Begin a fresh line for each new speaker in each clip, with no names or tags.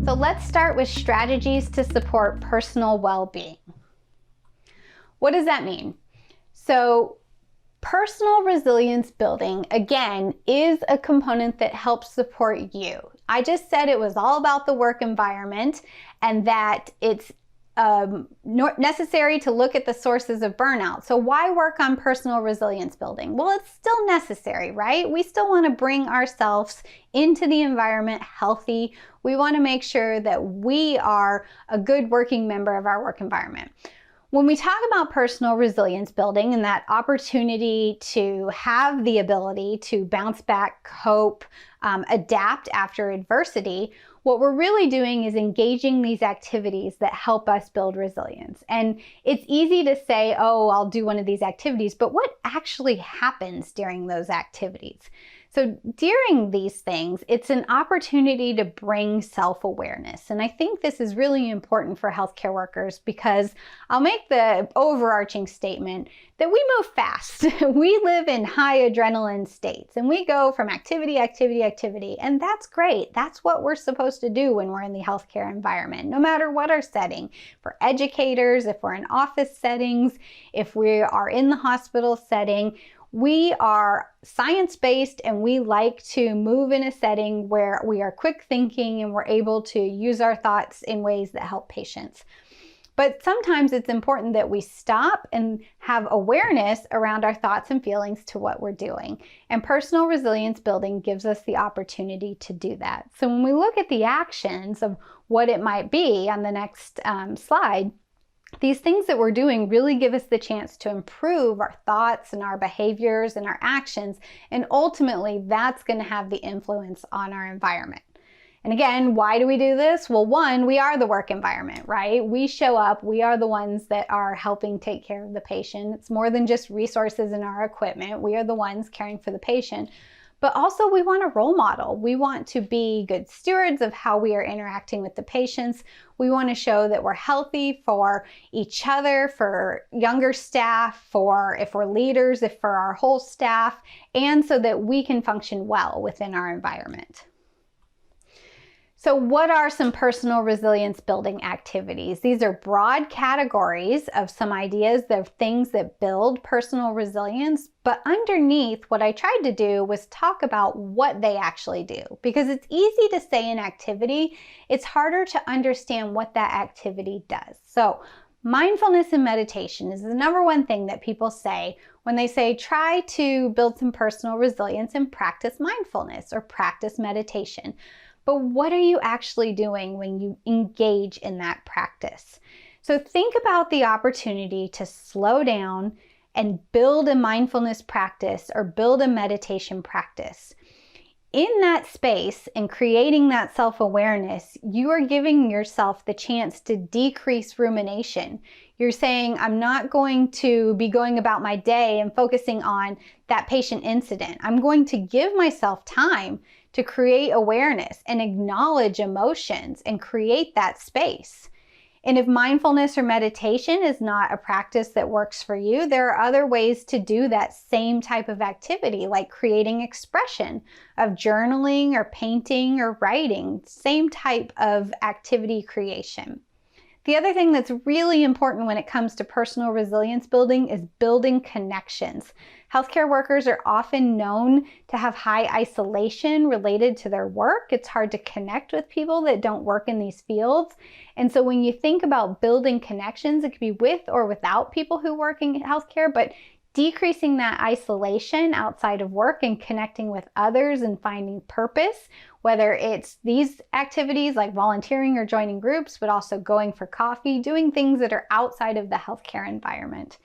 So let's start with strategies to support personal well-being. What does that mean? So personal resilience building, again, is a component that helps support you. I just said it was all about the work environment and that it's necessary to look at the sources of burnout. So why work on personal resilience building? Well, it's still necessary, right? We still want to bring ourselves into the environment healthy. We want to make sure that we are a good working member of our work environment. When we talk about personal resilience building and that opportunity to have the ability to bounce back, cope, adapt after adversity, what we're really doing is engaging these activities that help us build resilience. And it's easy to say, oh, I'll do one of these activities, but what actually happens during those activities? So during these things, it's an opportunity to bring self-awareness. And I think this is really important for healthcare workers because I'll make the overarching statement that we move fast. We live in high adrenaline states and we go from activity, and that's great. That's what we're supposed to do when we're in the healthcare environment, no matter what our setting. For educators, if we're in office settings, if we are in the hospital setting, we are science-based and we like to move in a setting where we are quick thinking and we're able to use our thoughts in ways that help patients. But sometimes it's important that we stop and have awareness around our thoughts and feelings to what we're doing. And personal resilience building gives us the opportunity to do that. So when we look at the actions of what it might be on the next slide, these things that we're doing really give us the chance to improve our thoughts and our behaviors and our actions, and ultimately that's going to have the influence on our environment. And again, why do we do this? Well, one, we are the work environment, right? We show up, we are the ones that are helping take care of the patient. It's more than just resources and our equipment. We are the ones caring for the patient. But also we want a role model. We want to be good stewards of how we are interacting with the patients. We want to show that we're healthy for each other, for younger staff, for if we're leaders, if for our whole staff, and so that we can function well within our environment. So what are some personal resilience building activities? These are broad categories of some ideas of things that build personal resilience, but underneath what I tried to do was talk about what they actually do, because it's easy to say an activity, it's harder to understand what that activity does. So mindfulness and meditation is the number one thing that people say when they say try to build some personal resilience and practice mindfulness or practice meditation. But what are you actually doing when you engage in that practice? So think about the opportunity to slow down and build a mindfulness practice or build a meditation practice. In that space and creating that self-awareness, you are giving yourself the chance to decrease rumination. You're saying, I'm not going to be going about my day and focusing on that patient incident. I'm going to give myself time to create awareness and acknowledge emotions and create that space. And if mindfulness or meditation is not a practice that works for you, there are other ways to do that same type of activity, like creating expression of journaling or painting or writing, same type of activity creation. The other thing that's really important when it comes to personal resilience building is building connections. Healthcare workers are often known to have high isolation related to their work. It's hard to connect with people that don't work in these fields. And so when you think about building connections, it could be with or without people who work in healthcare, but decreasing that isolation outside of work and connecting with others and finding purpose, whether it's these activities like volunteering or joining groups, but also going for coffee, doing things that are outside of the healthcare environment.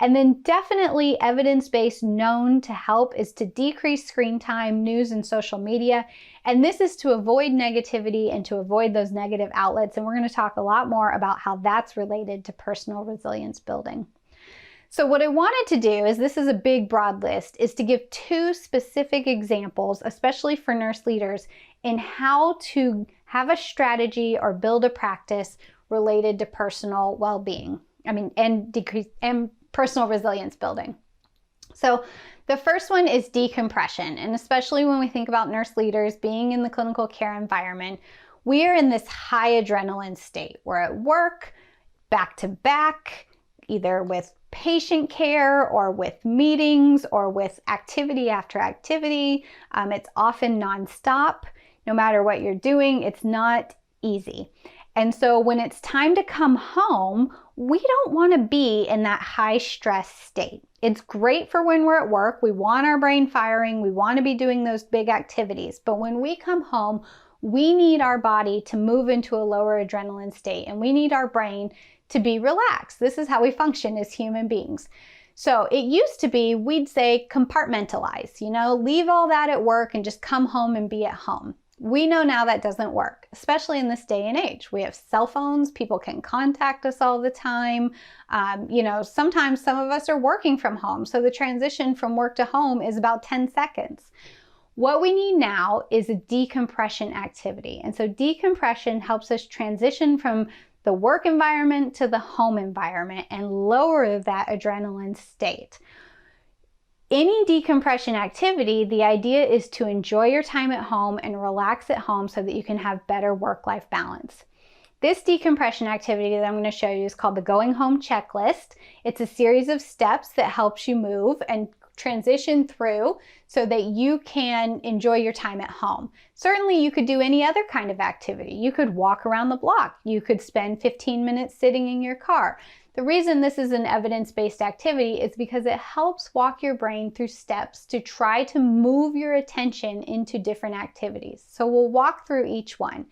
And then definitely evidence-based known to help is to decrease screen time, news, and social media. And this is to avoid negativity and to avoid those negative outlets. And we're going to talk a lot more about how that's related to personal resilience building. So what I wanted to do is, this is a big broad list, is to give 2 specific examples, especially for nurse leaders, in how to have a strategy or build a practice related to personal well-being. And personal resilience building. So the first one is decompression. And especially when we think about nurse leaders being in the clinical care environment, we are in this high adrenaline state. We're at work, back to back, either with patient care or with meetings or with activity after activity. It's often nonstop. No matter what you're doing, it's not easy. And so when it's time to come home, we don't want to be in that high stress state. It's great for when we're at work. We want our brain firing. We want to be doing those big activities. But when we come home, we need our body to move into a lower adrenaline state, and we need our brain to be relaxed. This is how we function as human beings. So it used to be, we'd say compartmentalize, leave all that at work and just come home and be at home. We know now that doesn't work, especially in this day and age. We have cell phones, people can contact us all the time. Sometimes some of us are working from home, so the transition from work to home is about 10 seconds. What we need now is a decompression activity. And so decompression helps us transition from the work environment to the home environment and lower that adrenaline state. Any decompression activity, the idea is to enjoy your time at home and relax at home so that you can have better work-life balance. This decompression activity that I'm going to show you is called the Going Home Checklist. It's a series of steps that helps you move and transition through so that you can enjoy your time at home. Certainly you could do any other kind of activity. You could walk around the block. You could spend 15 minutes sitting in your car. The reason this is an evidence-based activity is because it helps walk your brain through steps to try to move your attention into different activities. So we'll walk through each one.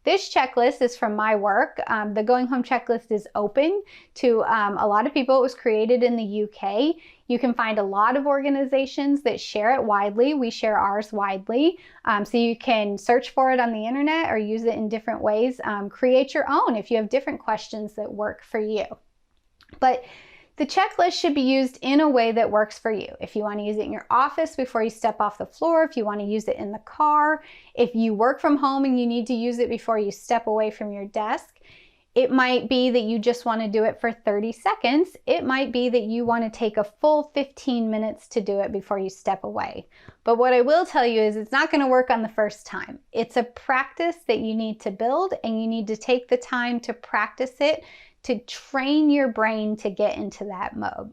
This checklist is from my work. The Going Home Checklist is open to a lot of people. It was created in the UK. You can find a lot of organizations that share it widely. We share ours widely. So you can search for it on the internet or use it in different ways. Create your own if you have different questions that work for you. But the checklist should be used in a way that works for you. If you want to use it in your office before you step off the floor, if you want to use it in the car, if you work from home and you need to use it before you step away from your desk, it might be that you just want to do it for 30 seconds. It might be that you want to take a full 15 minutes to do it before you step away. But what I will tell you is it's not going to work on the first time. It's a practice that you need to build, and you need to take the time to practice it to train your brain to get into that mode.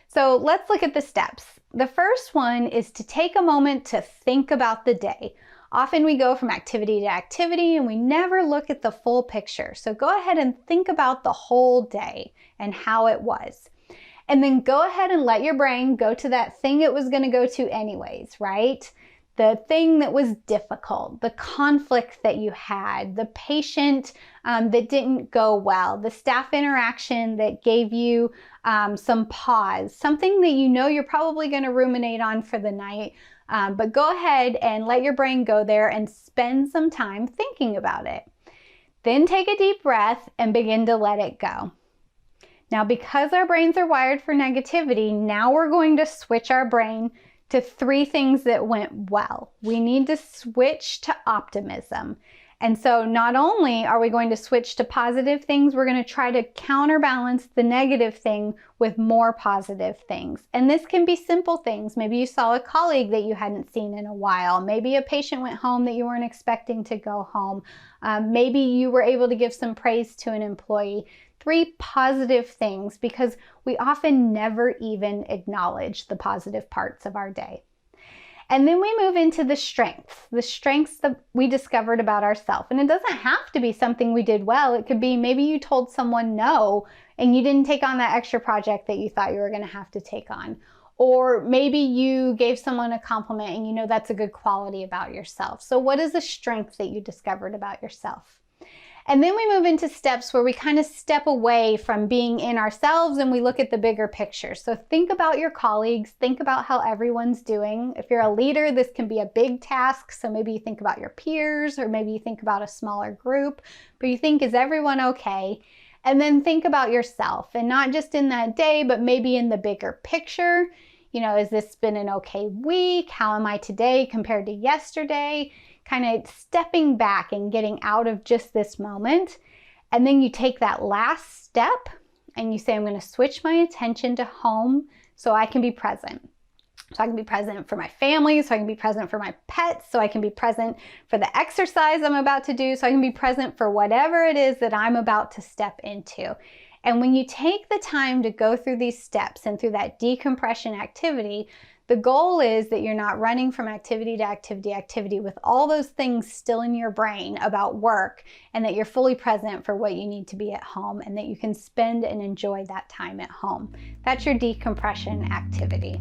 So let's look at the steps. The first one is to take a moment to think about the day. Often we go from activity to activity and we never look at the full picture. So go ahead and think about the whole day and how it was. And then go ahead and let your brain go to that thing it was going to go to anyways, right? The thing that was difficult, the conflict that you had, the patient that didn't go well, the staff interaction that gave you some pause, something that you know you're probably going to ruminate on for the night. But go ahead and let your brain go there and spend some time thinking about it. Then take a deep breath and begin to let it go. Now, because our brains are wired for negativity, now we're going to switch our brain to 3 things that went well. We need to switch to optimism. And so not only are we going to switch to positive things, we're going to try to counterbalance the negative thing with more positive things. And this can be simple things. Maybe you saw a colleague that you hadn't seen in a while. Maybe a patient went home that you weren't expecting to go home. Maybe you were able to give some praise to an employee. 3 positive things, because we often never even acknowledge the positive parts of our day. And then we move into the strengths that we discovered about ourselves. And it doesn't have to be something we did well. It could be maybe you told someone no and you didn't take on that extra project that you thought you were going to have to take on. Or maybe you gave someone a compliment and you know that's a good quality about yourself. So what is a strength that you discovered about yourself? And then we move into steps where we kind of step away from being in ourselves and we look at the bigger picture. So think about your colleagues, think about how everyone's doing. If you're a leader, this can be a big task. So maybe you think about your peers, or maybe you think about a smaller group, but you think, is everyone okay? And then think about yourself, and not just in that day, but maybe in the bigger picture. Has this been an okay week? How am I today compared to yesterday? Kind of stepping back and getting out of just this moment. And then you take that last step and you say, I'm going to switch my attention to home so I can be present. So I can be present for my family, so I can be present for my pets, so I can be present for the exercise I'm about to do, so I can be present for whatever it is that I'm about to step into. And when you take the time to go through these steps and through that decompression activity, the goal is that you're not running from activity to activity with all those things still in your brain about work, and that you're fully present for what you need to be at home, and that you can spend and enjoy that time at home. That's your decompression activity.